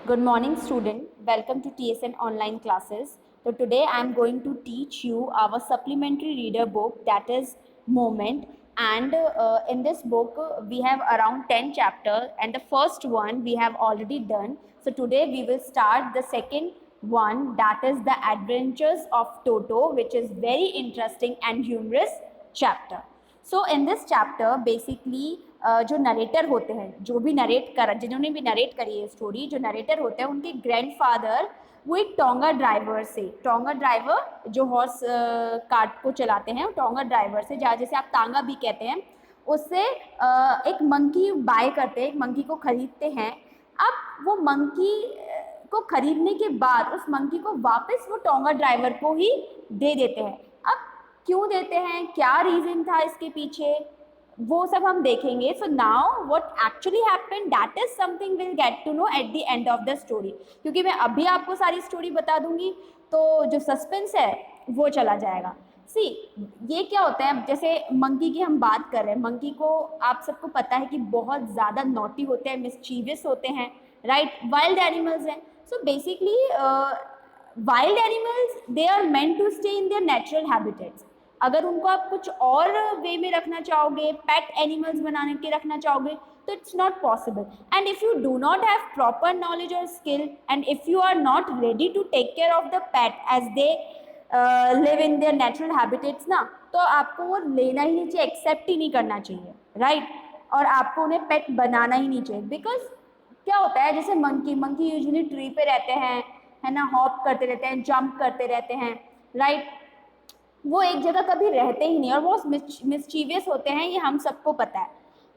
Good morning, student. Welcome to TSN online classes. So today I am going to teach you our supplementary reader book, that is Moment. And in this book we have around 10 chapters, and the first one we have already done. So today we will start the second one, that is the Adventures of Toto, which is very interesting and humorous chapter. So in this chapter basically जो narrator होते हैं, जो भी narrate कर जिन्होंने भी narrate करी है स्टोरी, जो नरेटर होते हैं उनके ग्रैंडफादर वो एक टोंगा ड्राइवर से, टोंगा ड्राइवर जो हॉर्स कार्ट को चलाते हैं, टोंगा ड्राइवर से, जहाँ जैसे आप तांगा भी कहते हैं, उससे एक मंकी बाय करते हैं, एक मंकी को खरीदते हैं. अब वो मंकी को खरीदने के बाद उस मंकी को वापस वो टोंगा ड्राइवर को ही दे देते हैं. अब क्यों देते हैं, क्या रीज़न था इसके पीछे, वो सब हम देखेंगे. So now what actually happened, that is something will get to know at the end of the story. क्योंकि मैं अभी आपको सारी स्टोरी बता दूंगी तो जो सस्पेंस है वो चला जाएगा. सी ये क्या होता है, जैसे मंकी की हम बात कर रहे हैं, मंकी को आप सबको पता है कि बहुत ज़्यादा नॉटी होते हैं, मिस्चीवियस होते हैं, राइट. वाइल्ड एनिमल्स हैं. So basically wild animals they are meant to stay in their natural habitats. अगर उनको आप कुछ और वे में रखना चाहोगे, पेट एनिमल्स बनाने के रखना चाहोगे, तो it's not possible. And if you do not have proper knowledge और skill, and if you are not ready to take care of the pet as they live in their natural habitats ना, तो आपको वो लेना ही नहीं चाहिए, accept ही नहीं करना चाहिए, राइट. और आपको उन्हें पेट बनाना ही नहीं चाहिए. बिकॉज क्या होता है, जैसे मंकी यूजुअली ट्री पे रहते हैं, है ना, हॉप करते रहते हैं, जंप करते रहते हैं, राइट. वो एक जगह कभी रहते ही नहीं और वो मिस्चीवियस होते हैं, ये हम सबको पता है,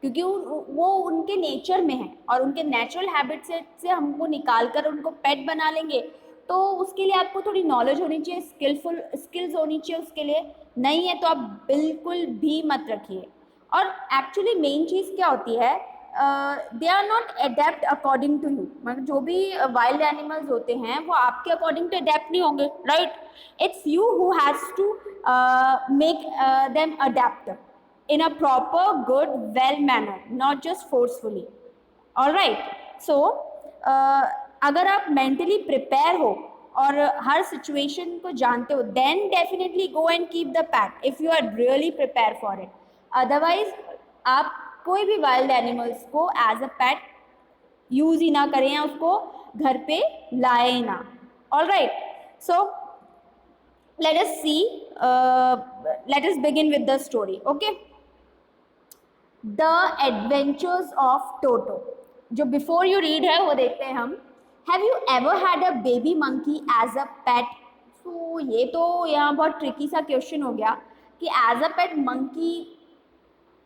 क्योंकि वो उनके नेचर में है. और उनके नेचुरल हैबिट से हमको निकाल कर उनको पेट बना लेंगे, तो उसके लिए आपको थोड़ी नॉलेज होनी चाहिए, स्किल्स होनी चाहिए उसके लिए. नहीं है तो आप बिल्कुल भी मत रखिए. और एक्चुअली मेन चीज़ क्या होती है, they are not adapt according to you. मतलब जो भी वाइल्ड एनिमल्स होते हैं वो आपके अकॉर्डिंग टू अडेप्ट नहीं होंगे, right. It's you who has to make them adapt in a proper, good, well manner, not just forcefully. All right. So अगर आप mentally prepare हो और हर situation को जानते हो, then definitely go and keep the pet if you are really prepared for it. Otherwise आप कोई भी wild animals को as a pet यूज़ ही ना करें या उसको घर पे लाए ही ना. All right. So let us begin with the story. Okay. The adventures of Toto. जो बिफोर यू रीड है वो देखते हैं हम. Have you ever had a baby monkey as a pet. So ये तो यहाँ बहुत ट्रिकी सा क्वेश्चन हो गया कि एज अ पेट मंकी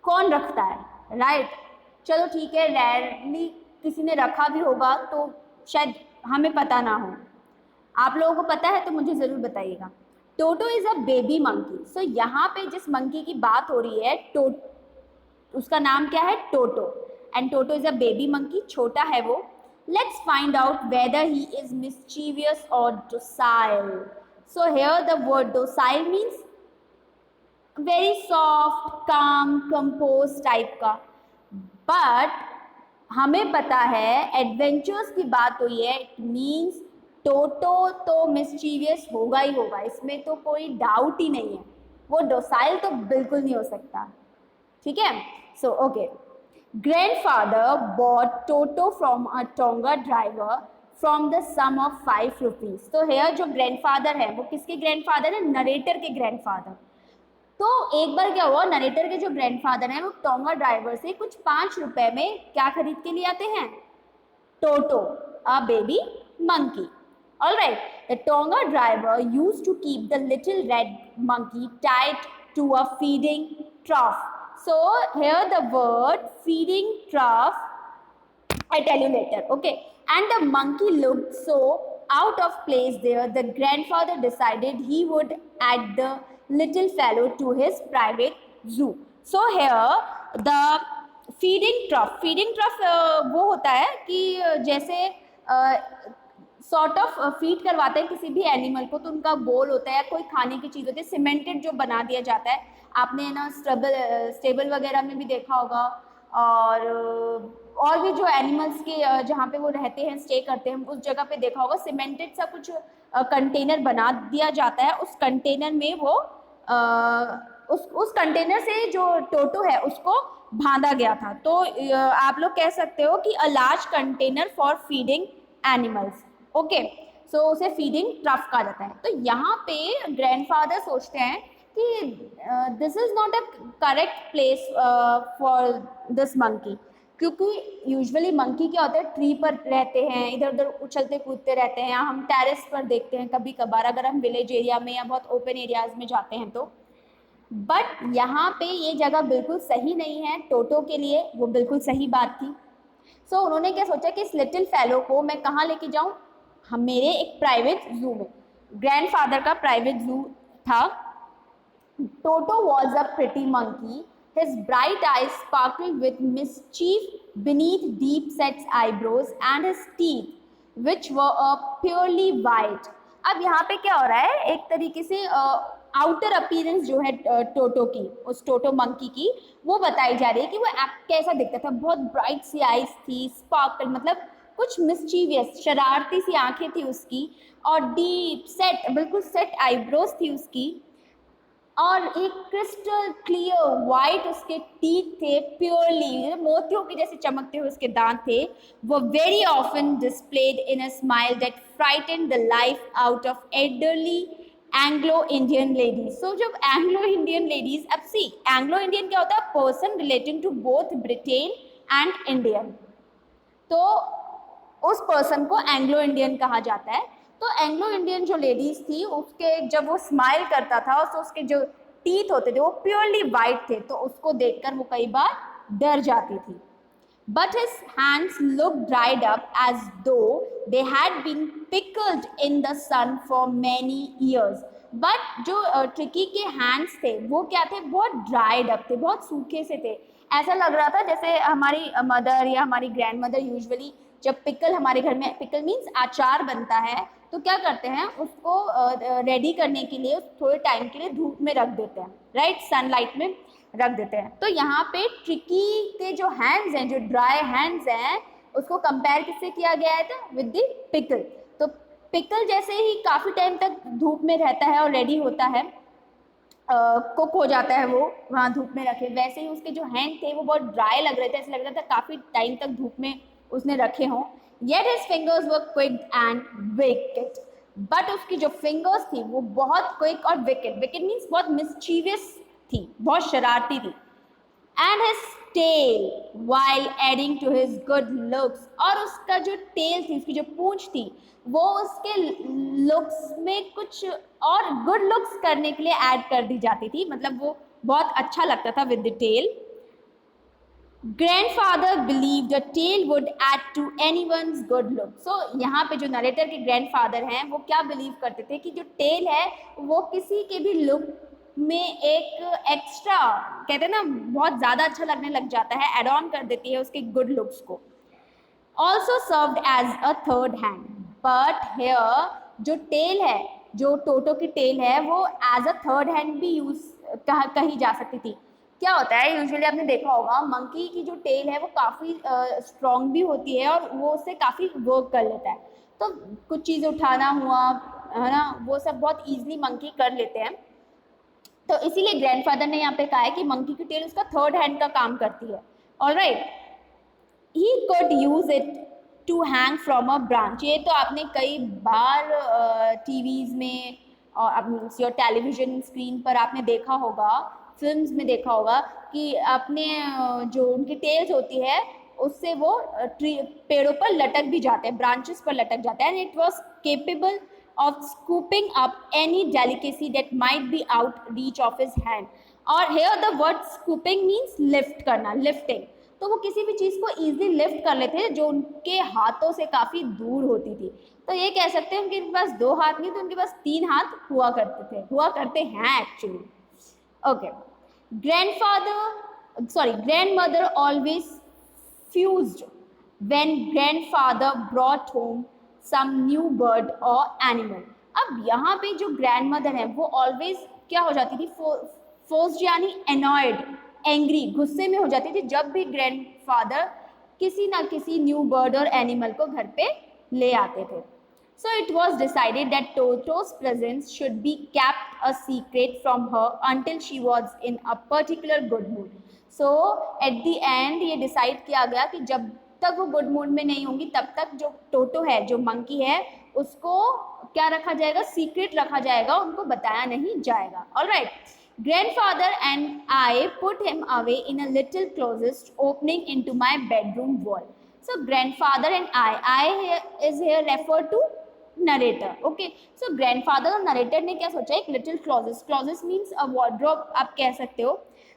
कौन रखता है, राइट. चलो ठीक है, रेयरली किसी ने रखा भी होगा तो शायद हमें पता ना हो. आप लोगों को पता है तो मुझे ज़रूर बताइएगा. टोटो इज़ अ बेबी मंकी. सो यहाँ पे जिस मंकी की बात हो रही है, उसका नाम क्या है, Toto. And Toto is a baby monkey, छोटा है वो. Let's find out whether he is mischievous और docile. So here the word docile means very soft, calm, compose type का. बट हमें पता है एडवेंचर्स की बात हुई है, इट मीन्स टोटो तो मिस्चीवियस होगा ही होगा, इसमें तो कोई डाउट ही नहीं है. वो डोसाइल तो बिल्कुल नहीं हो सकता, ठीक है. So okay, grandfather bought Toto from a Tonga driver from the sum of 5 rupees. तो here जो grandfather है वो किसके grandfather है, नरेटर के grandfather. तो एक बार क्या हुआ, नरेटर के जो grandfather हैं वो टोंगा ड्राइवर से कुछ 5 रुपए में क्या खरीद के लिए आते हैं, टोटो, a baby monkey. All right, the Tonga driver used to keep the little red monkey tied to a feeding trough. So here the word feeding trough, I tell you later, okay. And the monkey looked so out of place there, the grandfather decided he would add the little fellow to his private zoo. So here the feeding trough वो होता है कि जैसे sort of feed करवाते हैं किसी भी animal को, तो उनका बोल होता है, कोई खाने की चीज़ होती है, सीमेंटेड जो बना दिया जाता है. आपने ना स्टेबल वगैरह में भी देखा होगा, और और भी जो एनिमल्स के जहाँ पे वो रहते हैं, स्टे करते हैं, उस जगह पे देखा होगा सीमेंटेड सा कुछ कंटेनर बना दिया जाता है। उस कंटेनर में वो उस कंटेनर से जो टोटो है उसको बांधा गया था। तो आप लोग कह सकते हो कि a large container for feeding animals. Okay, so उसे फीडिंग ट्रफ कहा जाता है। तो यहाँ पे ग्रैंडफादर सोचते हैं कि this is not a correct place for this monkey, क्योंकि यूजुअली मंकी क्या होता है, ट्री पर रहते हैं, इधर उधर उछलते कूदते रहते हैं। हम टेरेस पर देखते हैं कभी कभार, अगर हम विलेज एरिया में या बहुत ओपन एरियाज में जाते हैं तो। बट यहाँ पे ये जगह बिल्कुल सही नहीं है टोटो के लिए, वो बिल्कुल सही बात थी। सो उन्होंने क्या सोचा कि इस लिटिल फेलो को मैं कहाँ लेके जाऊँ, हम मेरे एक प्राइवेट जू में। ग्रैंडफादर का प्राइवेट जू था। Toto was a pretty monkey. His bright eyes sparkled with mischief beneath deep-set eyebrows and his teeth, which were purely white. अब यहाँ पे क्या हो रहा है, एक तरीके से आउटर अपीयरेंस जो है टोटो की, उस टोटो मंकी की, वो बताई जा रही है कि वो कैसा दिखता था। बहुत ब्राइट सी आईज थी, स्पार्कल मतलब कुछ मिस्चीवियस शरारती सी आंखें थी उसकी, और डीप सेट बिल्कुल सेट आईब्रोज थी उसकी, और एक क्रिस्टल क्लियर वाइट उसके टीथ थे, प्योरली मोतियों के जैसे चमकते हुए उसके दांत थे। वो very often displayed in a smile that frightened the life out of elderly Anglo Indian ladies. So जब एंग्लो इंडियन लेडीज, अब सी एंग्लो इंडियन क्या होता है, person relating to both Britain and Indian, तो उस पर्सन को एंग्लो इंडियन कहा जाता है। तो एंग्लो इंडियन जो लेडीज थी, उसके जब वो स्माइल करता था तो उसके जो टीथ होते थे वो प्योरली वाइट थे, तो उसको देखकर वो कई बार डर जाती थी। But his hands looked dried up as though they had been pickled in the sun for many years. But जो ट्रिकी के हैंड्स थे वो क्या थे, बहुत ड्राइड अप थे, बहुत सूखे से थे। ऐसा लग रहा था जैसे हमारी मदर या हमारी ग्रैंड मदर यूजुअली जब पिकल, हमारे घर में पिकल मीन्स अचार बनता है, तो क्या करते हैं, उसको रेडी करने के लिए थोड़े टाइम के लिए धूप में रख देते हैं, राइट, सनलाइट में रख देते हैं। तो यहाँ पे ट्रिकी के जो हैंड्स हैं, जो ड्राई हैंड्स हैं, उसको कंपेयर किससे किया गया है, विद द पिकल। तो पिकल जैसे ही काफ़ी टाइम तक धूप में रहता है और रेडी होता है, कुक हो जाता है वो वहाँ धूप में रखे, वैसे ही उसके जो हैंड थे वो बहुत ड्राई लग रहे थे, ऐसे लग रहा था काफ़ी टाइम तक धूप में उसने रखे हों। Yet his fingers were quick and wicked, but उसकी जो फिंगर्स थी वो बहुत क्विक और विकेट, विकेट मीन्स बहुत मिस्चीवियस थी, बहुत शरारती थी। And his tail while adding to his good looks, और उसका जो टेल थी, उसकी जो पूंछ थी, वो उसके लुक्स में कुछ और गुड लुक्स करने के लिए ऐड कर दी जाती थी, मतलब वो बहुत अच्छा लगता था with the tail. Grandfather believe the tail would add to anyone's good look. So यहाँ पे जो नरेटर के ग्रैंडफादर हैं वो क्या बिलीव करते थे कि जो टेल है वो किसी के भी लुक में एक एक्स्ट्रा, कहते हैं ना, बहुत ज़्यादा अच्छा लगने लग जाता है, एड ऑन कर देती है उसके गुड लुक्स को। Also served as a third hand, but here जो टेल है, जो टोटो की टेल है, वो एज अ थर्ड हैंड भी यूज कही जा सकती थी। क्या होता है, यूजुअली आपने देखा होगा मंकी की जो टेल है वो काफ़ी स्ट्रॉन्ग भी होती है और वो उससे काफ़ी वर्क कर लेता है। तो कुछ चीज़ उठाना हुआ है ना, वो सब बहुत ईजिली मंकी कर लेते हैं। तो इसीलिए ग्रैंडफादर ने यहाँ पे कहा है कि मंकी की टेल उसका थर्ड हैंड का काम करती है। Alright, he could use it to hang from a branch। ये तो आपने कई बार टीवीज़ में और योर टेलीविज़न स्क्रीन पर आपने देखा होगा, फिल्म्स में देखा होगा कि अपने जो उनकी टेल्स होती है उससे वो पेड़ों पर लटक भी जाते हैं, ब्रांचेस पर लटक जाते हैं। And it was capable of scooping up any delicacy that might be out reach of his hand। और here the word scooping means lift करना, lifting। तो वो किसी भी चीज़ को easily lift कर लेते थे जो उनके हाथों से काफ़ी दूर होती थी। तो ये कह सकते हैं उनके पास 2 हाथ नहीं तो उनके पास 3 हाथ हुआ करते हैं actually. Okay, grandmother always fused when grandfather brought home some new bird और एनिमल। अब यहाँ पे जो ग्रैंड मदर है वो ऑलवेज क्या हो जाती थी, फोर्स्ड यानी एनॉयड, एंग्री, गुस्से में हो जाती थी जब भी ग्रैंडफादर किसी ना किसी न्यू बर्ड और एनिमल को घर पे ले आते थे. So it was decided that Toto's presence should be kept a secret from her until she was in a particular good mood. So at the end ये decide किया गया कि जब तक वो good mood में नहीं होंगी तब तक जो टोटो है, जो मंकी है, उसको क्या रखा जाएगा, सीक्रेट रखा जाएगा, उनको बताया नहीं जाएगा. Alright. Grandfather and I put him away in a little closet opening into my bedroom wall. So grandfather and I is here referred to narrator. Okay, so grandfather और नरेटर ने क्या सोचा, एक little closets means a wardrobe आप कह सकते हो,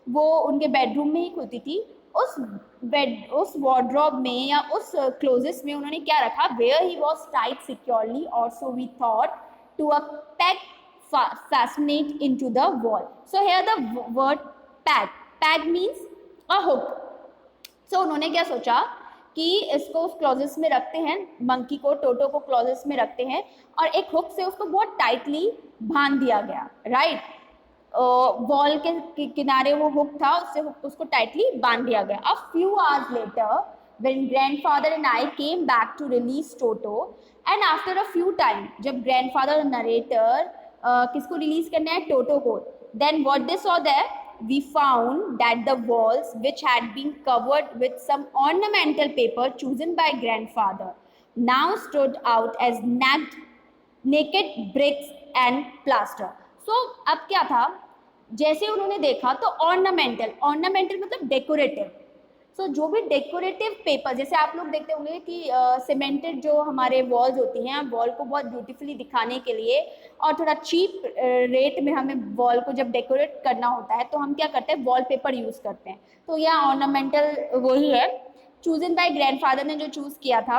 वो उनके बेडरूम में ही होती थी. उस वार्डरोब में या उस क्लोजेस में उन्होंने क्या रखा, where he was tied securely और so we thought to a pack fastenate into the wall. So here the word peg means a hook. So उन्होंने क्या सोचा कि इसको उस क्लोजेस में रखते हैं, मंकी को, टोटो को क्लोजेस में रखते हैं और एक हुक से उसको बहुत टाइटली बांध दिया गया. राइट, वॉल के किनारे वो हुक था, उससे उसको टाइटली बांध दिया गया. A few hours later when grandfather and I came back to release Toto, and after a few time, जब grandfather और narrator किसको रिलीज करना है, टोटो को, then what they saw there, we found that the walls which had been covered with some ornamental paper chosen by grandfather now stood out as naked bricks and plaster. So अब क्या था, जैसे उन्होंने देखा तो ornamental मतलब decorative. सो जो भी डेकोरेटिव पेपर, जैसे आप लोग देखते होंगे कि सीमेंटेड जो हमारे वॉल्स होती हैं, वॉल को बहुत ब्यूटीफुली दिखाने के लिए और थोड़ा चीप रेट में हमें वॉल को जब डेकोरेट करना होता है तो हम क्या करते हैं, वॉल पेपर यूज़ करते हैं. तो यह ऑर्नामेंटल वही है, चूजन बाय ग्रैंडफादर ने जो चूज़ किया था.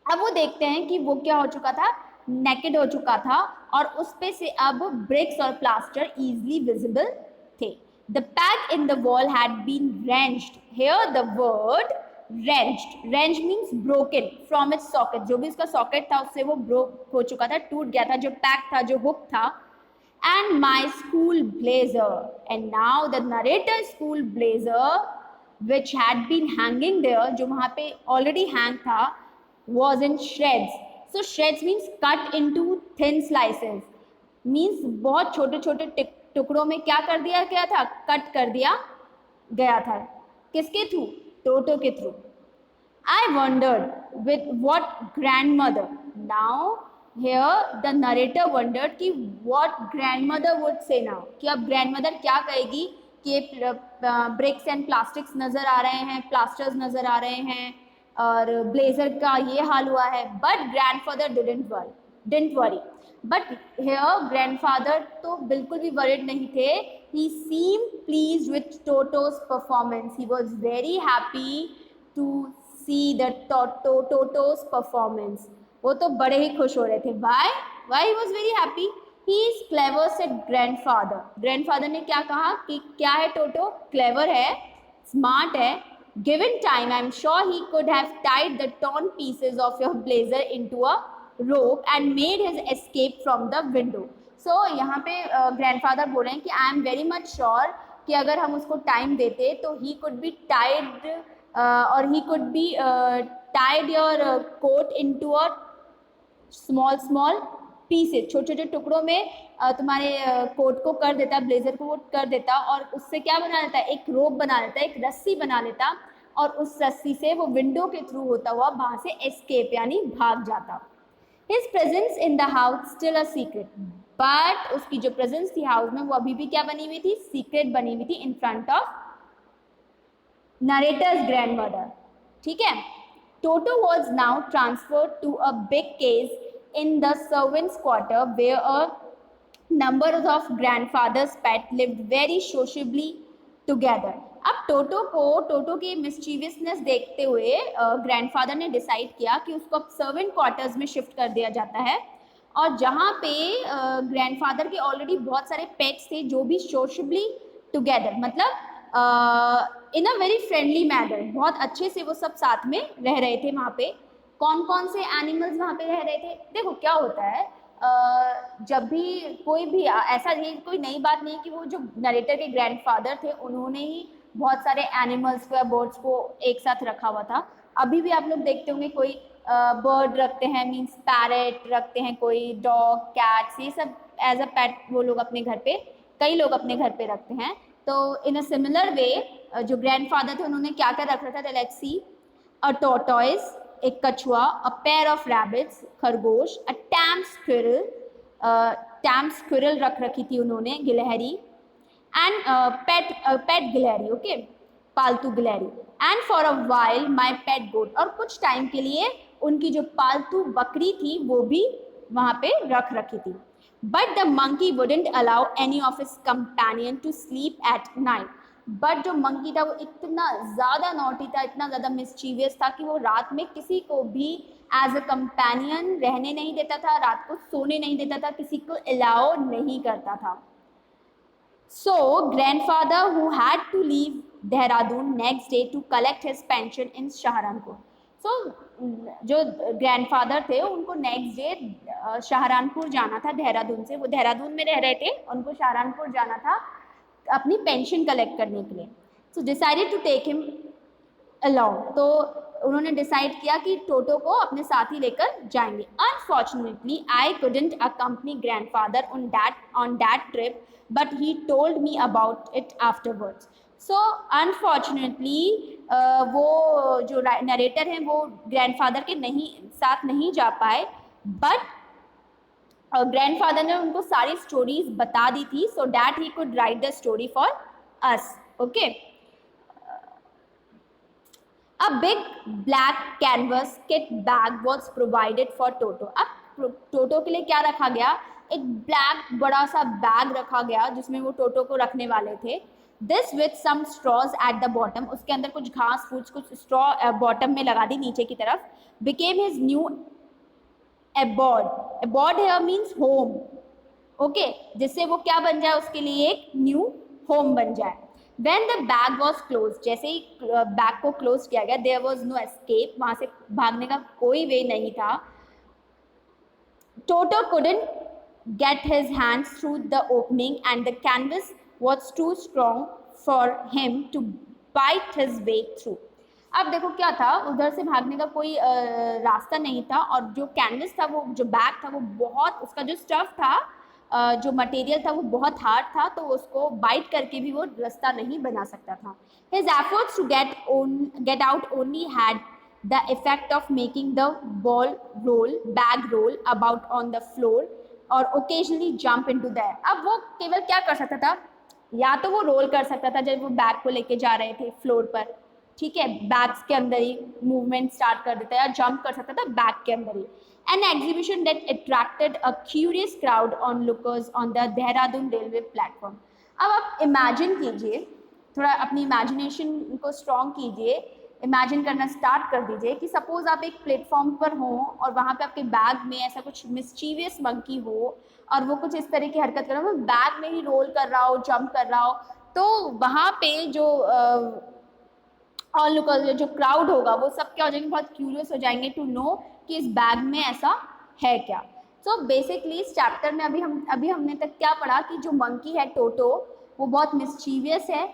अब वो देखते हैं कि वो क्या हो चुका था, नेकेड हो चुका था और उस पे से अब ब्रिक्स और प्लास्टर इजीली विजिबल थे. The peg in the wall had been wrenched. Here the word wrench means broken from its socket. जो भी इसका socket था उससे वो broke हो चुका था, टूट गया था, जो peg था, जो hook था. And my school blazer, and now the narrator's school blazer which had been hanging there, जो वहाँ पे already hang था, was in shreds. So shreds means cut into thin slices. Means बहुत छोटे छोटे टुकड़ों में क्या कर दिया गया था, कट कर दिया गया था. किसके थ्रू, टोटो के through. I wondered with what grandmother. Now here the narrator wondered कि what grandmother would say now, कि अब grandmother क्या कहेगी कि ब्रिक्स एंड प्लास्टिक्स नज़र आ रहे हैं, प्लास्टर्स नज़र आ रहे हैं और ब्लेजर का ये हाल हुआ है. But grandfather didn't worry. But here grandfather तो बिल्कुल भी वरिड नहीं थे. He seem pleased with Toto's performance. He was very happy to see the Toto's performance. वो तो बड़े ही खुश हो रहे थे. Why he was very happy, he is clever said grandfather. Grandfather ने क्या कहा कि क्या है टोटो, क्लेवर है, स्मार्ट है. Given time, I'm sure he could have tied the torn pieces of your blazer into a rope and made his escape from the window. So यहाँ पे grandfather बोल रहे हैं कि I am very much sure कि अगर हम उसको time देते तो he could be tied और he could be tied your coat into a small pieces. छोटे छोटे टुकड़ों में तुम्हारे कोट को कर देता, ब्लेजर को कर देता और उससे क्या बना लेता, एक रोप बना लेता, एक रस्सी बना लेता और उस रस्सी से वो विंडो के थ्रू होता हुआ वहाँ से एस्केप यानी भाग जाता. His presence in the house still a secret, but उसकी जो प्रेजेंस थी हाउस में वो अभी भी क्या बनी हुई थी, सीक्रेट बनी हुई थी in front of narrator's grandmother. ठीक है. Toto was now transferred to a big cage in the servants' quarter where a number of grandfather's pets lived very sociably together. अब टोटो की मिस्चीवियसनेस देखते हुए ग्रैंडफादर ने डिसाइड किया कि उसको अब सर्वेंट क्वार्टर्स में शिफ्ट कर दिया जाता है और जहाँ पे ग्रैंडफादर के ऑलरेडी बहुत सारे पेट्स थे जो भी सोशबली टुगेदर मतलब इन अ वेरी फ्रेंडली मैनर, बहुत अच्छे से वो सब साथ में रह रहे थे वहाँ पे. कौन कौन से एनिमल्स वहाँ पे रह रहे थे, देखो क्या होता है जब भी कोई भी ऐसा, ये कोई नई बात नहीं कि वो जो नरेटर के ग्रैंडफादर थे उन्होंने ही बहुत सारे एनिमल्स को या बर्ड्स को एक साथ रखा हुआ था। अभी भी आप लोग देखते होंगे कोई बर्ड रखते हैं, मीन्स पैरेट रखते हैं, कोई डॉग, कैट्स, ये सब एज अ पेट वो लोग अपने घर पे, कई लोग अपने घर पे रखते हैं। तो इन अ सिमिलर वे जो ग्रैंडफादर थे उन्होंने क्या क्या रख रखा था, लेट्स सी। अ टॉर्टॉइस, एक कछुआ, अ पेयर ऑफ रैबिट्स, खरगोश, अ टैम स्क्विरल रख रखी थी उन्होंने, गिलहरी, एंड पेट गिलहरी, ओके, पालतू गिलहरी, and for a while my pet goat, और कुछ टाइम के लिए उनकी जो पालतू बकरी थी वो भी वहां पे रख रखी थी। But the monkey wouldn't allow any of his companion to sleep at night. But जो मंकी था वो इतना ज़्यादा नॉटी था, इतना ज़्यादा मिस्चीवियस था कि वो रात में किसी को भी एज अ कंपेनियन रहने नहीं देता था, रात को सोने नहीं देता था, किसी को अलाउ नहीं करता था। So, grandfather who had to leave Dehradun next day to collect his pension in Saharanpur. So, जो ग्रैंडफादर थे उनको नेक्स्ट डे सहारनपुर जाना था देहरादून से, वो देहरादून में रह रहे थे, उनको सहारनपुर जाना था अपनी पेंशन कलेक्ट करने के लिए। So decided to take him अलाउ, तो उन्होंने डिसाइड किया कि टोटो को अपने साथ ही लेकर जाएंगे। Unfortunately I couldn't accompany grandfather on that trip, but he told me about it afterwards. So unfortunately वो जो नरेटर हैं वो ग्रैंडफादर के साथ नहीं जा पाए, बट ग्रैंडफादर ने उनको सारी स्टोरीज बता दी थी, so that he could write the story for us, okay. A big black canvas kit bag was provided for Toto. अब टोटो के लिए क्या रखा गया, एक ब्लैक बड़ा सा बैग रखा गया जिसमें वो टोटो को रखने वाले थे। This with some straws at the bottom, उसके अंदर कुछ घास फूस, कुछ स्ट्रॉ बॉटम में लगा दी नीचे की तरफ। Became his new abode, abode here means home, okay, जिससे वो क्या बन जाए, उसके लिए एक न्यू होम बन जाए। When the bag was closed, जैसे ही बैग को क्लोज किया गया, there was no escape, वहां से भागने का कोई वे नहीं था। Toto couldn't get his hands through the opening and the canvas was too strong for him to bite his way through. अब देखो क्या था, उधर से भागने का कोई रास्ता नहीं था, और जो कैनवस था, वो जो बैग था, वो बहुत, उसका जो स्टफ था, जो मटेरियल था वो बहुत हार्ड था, तो उसको बाइट करके भी वो रास्ता नहीं बना सकता था। His efforts to get out only had the effect of making the bag roll about on the floor और occasionally jump into the air. अब वो केवल क्या कर सकता था, या तो वो रोल कर सकता था जब वो बैग को लेके जा रहे थे फ्लोर पर, ठीक है, बैग्स के अंदर ही मूवमेंट स्टार्ट कर देता, या जंप कर सकता था बैग के अंदर ही। An exhibition that attracted a curious crowd onlookers on the Dehradun railway platform. अब आप इमेजिन कीजिए, थोड़ा अपनी इमेजिनेशन को स्ट्रॉन्ग कीजिए, इमेजिन करना स्टार्ट कर दीजिए कि सपोज आप एक प्लेटफॉर्म पर हो और वहाँ पे आपके बैग में ऐसा कुछ मिस्चीवियस मंकी हो और वो कुछ इस तरह की हरकत कर रहा हो, बैग में ही रोल कर रहा हो, जंप कर रहा हो, तो वहाँ पे जो ऑनलुकर्स, जो क्राउड होगा, वो सब क्या हो जाएंगे, बहुत क्यूरियस हो जाएंगे टू नो कि इस बैग में ऐसा है क्या। सो बेसिकली इस चैप्टर में अभी हमने तक क्या पढ़ा कि जो मंकी है टोटो, वो बहुत मिस्चीवियस है,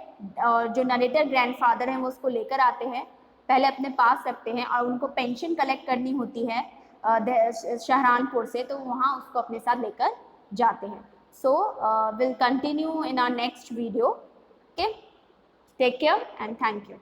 और जो नरेटर ग्रैंडफादर हैं वो उसको लेकर आते हैं, पहले अपने पास रखते हैं, और उनको पेंशन कलेक्ट करनी होती है सहारनपुर से, तो वहाँ उसको अपने साथ लेकर जाते हैं। So will continue in our next video, okay, take care and thank you.